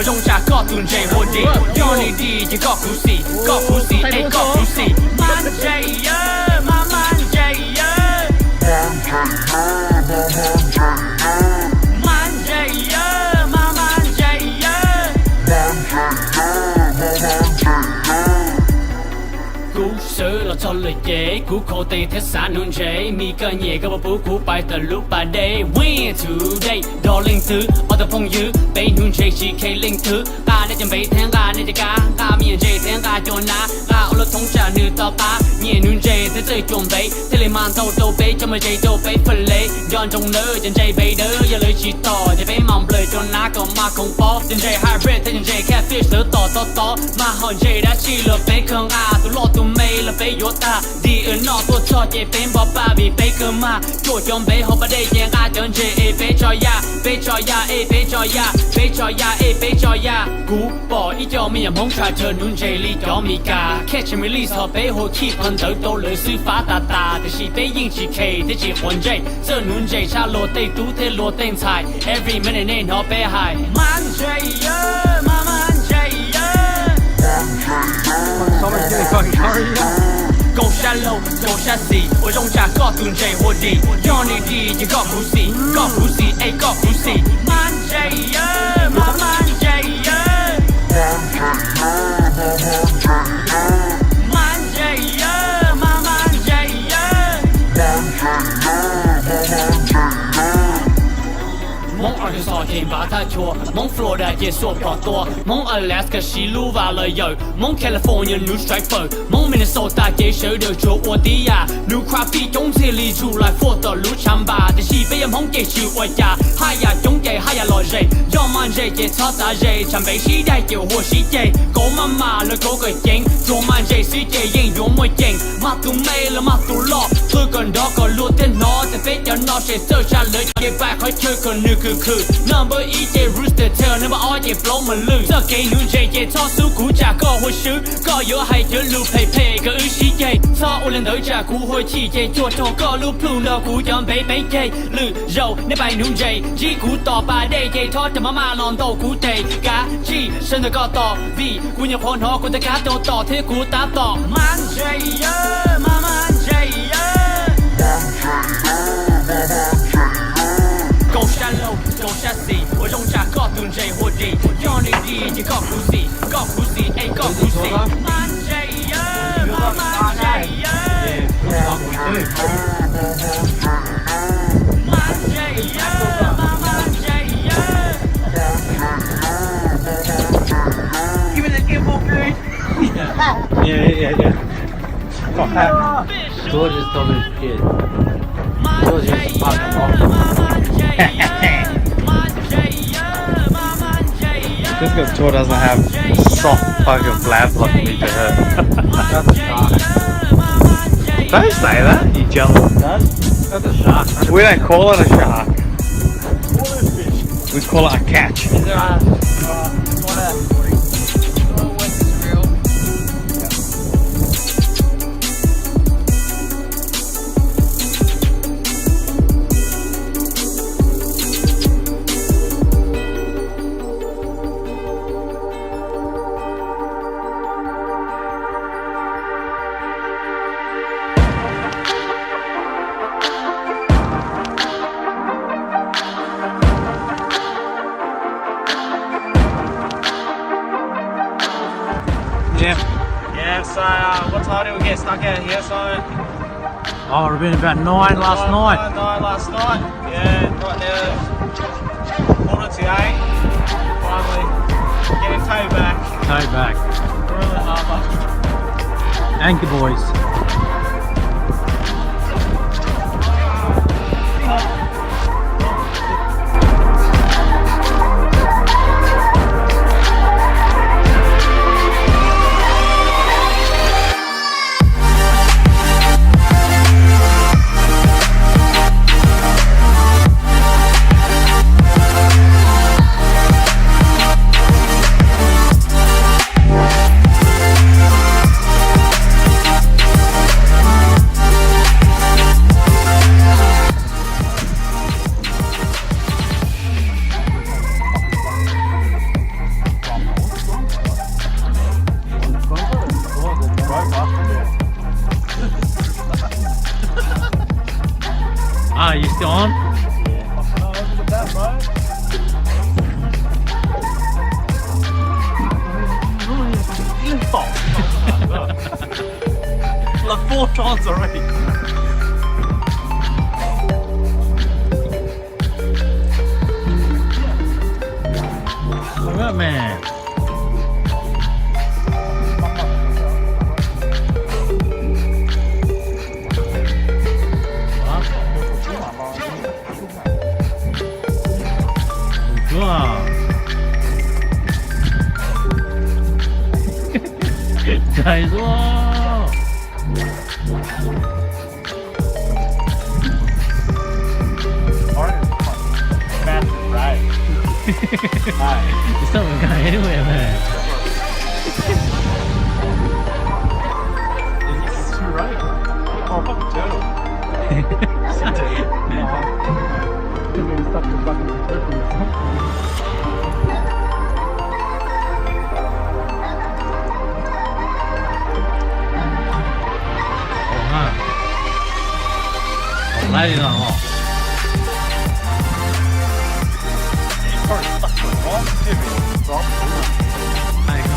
用下搞东西我的，要你的就搞苦死，搞苦死哎搞苦死，慢些呀，慢慢些呀，慢些呀，慢慢些呀。กูเสือเราทะเลเย่กูโคเตเทสานุนเจมีกันเย่ก็ว่าปูกูไปตะลุปาเดย์ Win today ดอลลิงซื้อเอาแต่พงยื้อไปนุนเจชีเคลิงถือกาได้จำไปแทงกาในจะกากามีเจแทงกาจนนะกาเอาละทงจานือต่อปาเย่นุนเจเธอเจจงไปเทเลมันโตโตไปจะมาเจโตไปเฟลเลยย้อนจงเนื้อจนเจไปเด้ออย่าเลยชีต่อจะไปมองเปลยจนน้าก็มาคงปอจนเจไฮบริดจนเจแค่ฟิชเสือต่อมาหอนเจได้ชีเหลือไปเครื่องอาตัวโลดตัวไม่ละไปยศตาดีนอตัวชอเจเป็นบอป้าบีไปเกินมาโจจอมไปหอบประเดี๋ยวกาจนเจเอไปจอยาไปจอยาเอไปจอยาไปจอยาเอไปจอยากูบอกอีจอมีอย่างมงชาเธอนุนเจลีจอมีกาแค่ฉันไม่รีสอบไปหัวขี้พันเติร์โตเลยซื้อฟ้าตาแต่ชีไปยิงชีเคแต่ชีคนเจเจอนุนเจชาโลเตตู้เทโลเต็งไทย every minute เนี่ยนอไปหายมันเจเยอะมันเจเยอะ Someone's getting fucking hurry 够下路，够下死，我用下搞东西我的，要你的就搞苦死，搞苦死哎搞苦死，慢些呀，慢些呀，慢些呀，慢些呀。蒙二就少见把它错，蒙 Florida 也说不多，蒙 Alaska 西路瓦了有，蒙 California New Striper，蒙 Minnesota 也手的做我的呀，New Crappie 中这里出来佛的路长吧，但西北蒙给修我呀，嗨呀中给嗨呀老人，要么人也吵杂人，常被时代有我时间，狗妈妈了狗个赢，做满这世界赢用我赢，马都没了马都老，这个那个路的脑袋被要闹谁走下来，也白开车个那个。Number 一节 Rooster Tail Number 二节 Flow 们路这给女这节超速股价高或输高有还有路配个二十节超无人头价股或七节做头高路铺到股样被节路肉你摆女这几股到把的节拖他妈妈浪到股地嘎几身的高到 V 姑娘黄头股的嘎到到铁股打到慢这呀慢这呀够下路，够下死，我用下搞东西我的，要你的就搞苦死，搞苦死哎搞苦死，慢些呀，慢些呀，慢些呀，慢些呀。Give me the gimbal food. Yeah. Got that. George is probably shit. George is fucking off. Just because Tor doesn't have soft fucking flabs like me to her. That's a shark. Don't say that, you jealous. That's a shark. We don't call it a shark. We call it a catch. Is there a what Jim. Yeah, so what time did we get stuck out here? So Oh, it would have been about 9 last night. 9 last night. Yeah, right now 7:45. Finally getting towed back. Toe back. We're in the harbour. Anchor boys. Ah, you still on? Oh, look at that, bro. Like 4 times already. Alright, man. 좋아. 잘 쏘아. Massive right. It's not going anywhere, man. It's too right. Oh, fucking turtle. 라이나 Probably stuck to the wrong divot. 아이고.